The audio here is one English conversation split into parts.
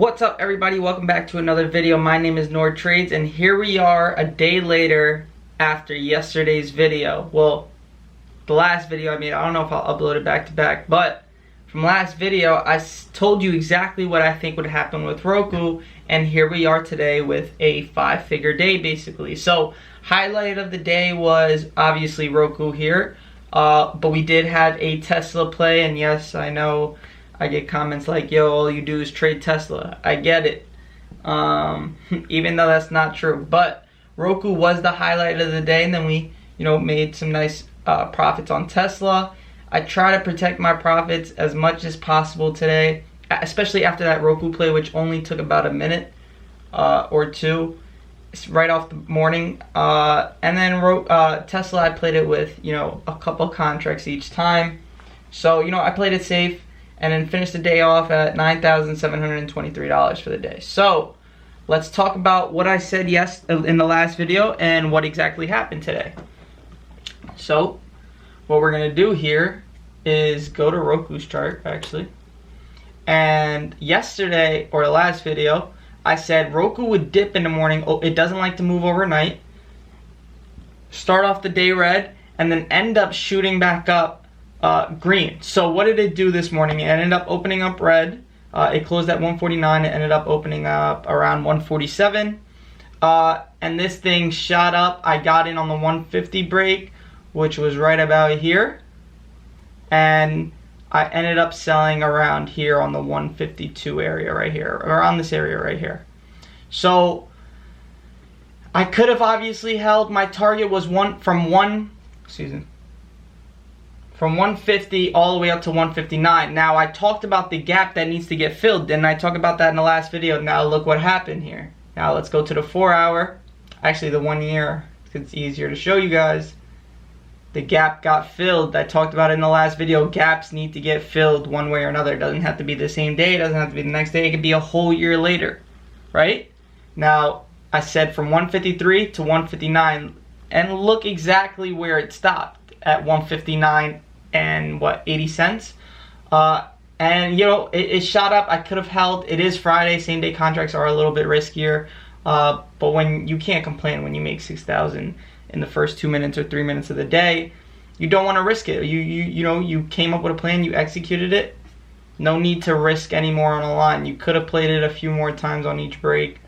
What's up, everybody? Welcome back to another video. My name is Nour Trades, and here we are a day later after yesterday's video. Well, the last video I made, I don't know if I'll upload it back to back, but from last video I told you exactly what I think would happen with Roku, and here we are today with a 5-figure day basically. So highlight of the day was obviously Roku here, but we did have a Tesla play, and yes, I know I get comments like, yo, all you do is trade Tesla. I get it, even though that's not true. But Roku was the highlight of the day, and then we, made some nice profits on Tesla. I try to protect my profits as much as possible today, especially after that Roku play, which only took about a minute or two. It's right off the morning. And then Tesla, I played it with, a couple contracts each time. So, I played it safe, and then finished the day off at $9,723 for the day. So let's talk about what I said in the last video and what exactly happened today. So what we're gonna do here is go to Roku's chart actually. And yesterday, or the last video, I said Roku would dip in the morning. It doesn't like to move overnight. Start off the day red and then end up shooting back up green. So what did it do this morning? It ended up opening up red. It closed at 149. It ended up opening up around 147. And this thing shot up. I got in on the 150 break, which was right about here. And I ended up selling around here on the 152 area right here, around this area right here. So I could have obviously held. My target was from 150 all the way up to 159. Now, I talked about the gap that needs to get filled. Didn't I talk about that in the last video? Now, look what happened here. Now, let's go to the 4-hour. Actually, the 1 year. It's easier to show you guys. The gap got filled. I talked about it in the last video. Gaps need to get filled one way or another. It doesn't have to be the same day. It doesn't have to be the next day. It could be a whole year later, right? Now, I said from 153 to 159. And look exactly where it stopped at 159. And 80 cents, and it shot up. I could have held. It is Friday, same day contracts are a little bit riskier, but when you can't complain when you make 6,000 in the first 2 minutes or 3 minutes of the day, you don't want to risk it. You came up with a plan, you executed it. No need to risk any more on the line. You could have played it a few more times on each break.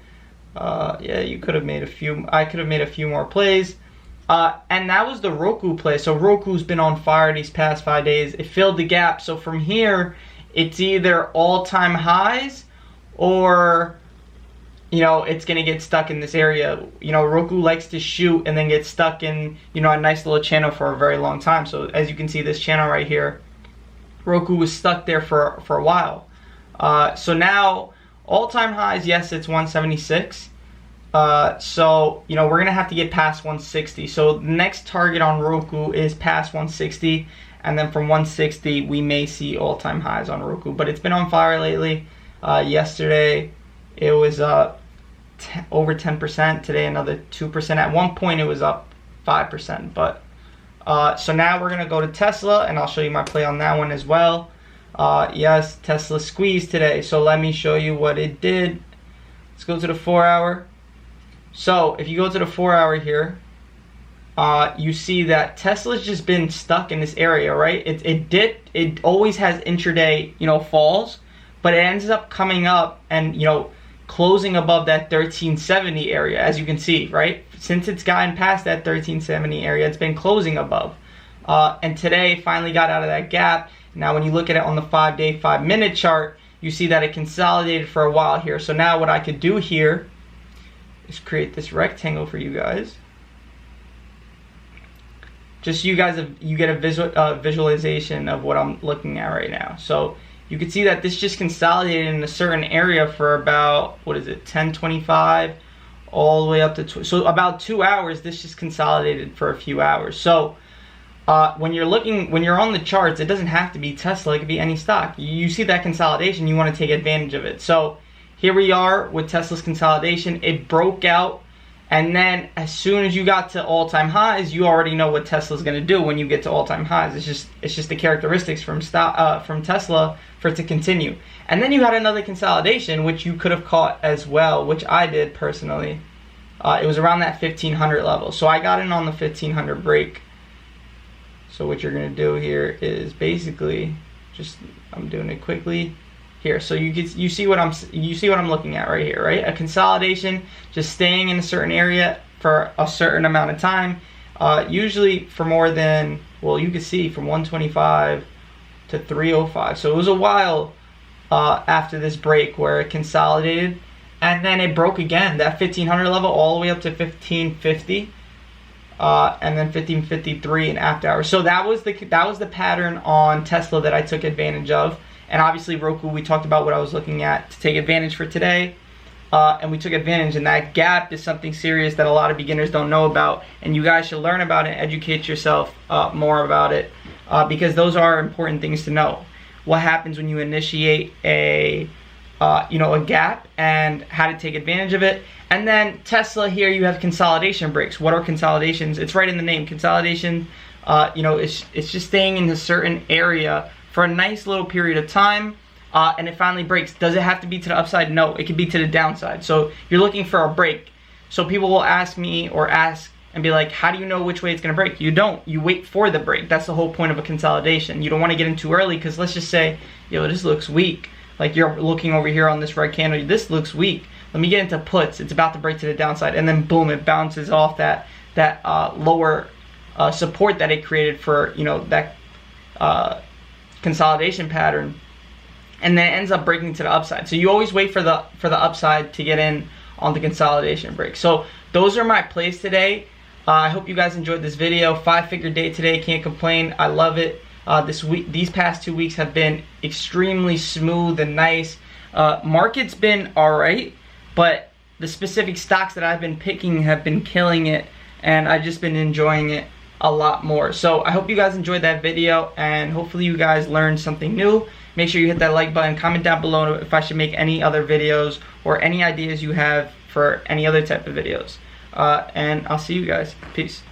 Yeah, you could have made a few. I could have made a few more plays. And that was the Roku play. So Roku's been on fire these past 5 days. It filled the gap. So from here, it's either all-time highs or, it's going to get stuck in this area. Roku likes to shoot and then get stuck in, a nice little channel for a very long time. So as you can see, this channel right here, Roku was stuck there for a while. So now, all-time highs, yes, it's 176. So, we're going to have to get past 160. So the next target on Roku is past 160. And then from 160, we may see all-time highs on Roku. But it's been on fire lately. Yesterday, it was over 10%. Today, another 2%. At one point, it was up 5%. But so now we're going to go to Tesla, and I'll show you my play on that one as well. Yes, Tesla squeezed today. So let me show you what it did. Let's go to the 4-hour. So if you go to the 4-hour here, you see that Tesla's just been stuck in this area, right? It always has intraday, falls, but it ends up coming up and, closing above that 1370 area, as you can see, right? Since it's gotten past that 1370 area, it's been closing above. And today finally got out of that gap. Now when you look at it on the 5-day, 5-minute chart, you see that it consolidated for a while here. So now what I could do here is create this rectangle for you guys. Just so you guys you get a visualization of what I'm looking at right now. So you can see that this just consolidated in a certain area for about, 10:25 all the way up to so about 2 hours. This just consolidated for a few hours. So when you're on the charts, it doesn't have to be Tesla. It could be any stock. You see that consolidation, you want to take advantage of it. So here we are with Tesla's consolidation. It broke out And then as soon as you got to all-time highs, you already know what Tesla's going to do when you get to all-time highs. It's just the characteristics from Tesla for it to continue. And then you had another consolidation, which you could have caught as well, which I did personally. It was around that 1500 level. So I got in on the 1500 break. So what you're going to do here is basically I'm doing it quickly here. So you see what I'm looking at right here, right? A consolidation, just staying in a certain area for a certain amount of time, usually for more than, well, you can see from 125 to 305. So it was a while after this break where it consolidated, and then it broke again, that 1500 level, all the way up to 1550. And then 1553 in after hours. So that was the pattern on Tesla that I took advantage of. And obviously Roku, we talked about what I was looking at to take advantage for today. And we took advantage, and that gap is something serious that a lot of beginners don't know about. And you guys should learn about it and educate yourself more about it, because those are important things to know. What happens when you initiate a gap and how to take advantage of it. And then Tesla here, you have consolidation breaks. What are consolidations? It's right in the name, consolidation. It's just staying in a certain area for a nice little period of time, and it finally breaks. Does it have to be to the upside? No, it could be to the downside. So you're looking for a break. So people will ask me or ask and be like, how do you know which way it's going to break? You don't. You wait for the break. That's the whole point of a consolidation. You don't want to get in too early, because let's just say, this looks weak. Like you're looking over here on this red candle, this looks weak. Let me get into puts. It's about to break to the downside, and then boom, it bounces off that lower support that it created for that consolidation pattern, and then it ends up breaking to the upside. So you always wait for the upside to get in on the consolidation break. So those are my plays today. I hope you guys enjoyed this video. 5-figure day today, can't complain. I love it. These past 2 weeks have been extremely smooth and nice. Market's been alright, but the specific stocks that I've been picking have been killing it, and I've just been enjoying it a lot more. So I hope you guys enjoyed that video, and hopefully you guys learned something new. Make sure you hit that like button, comment down below if I should make any other videos or any ideas you have for any other type of videos. And I'll see you guys. Peace.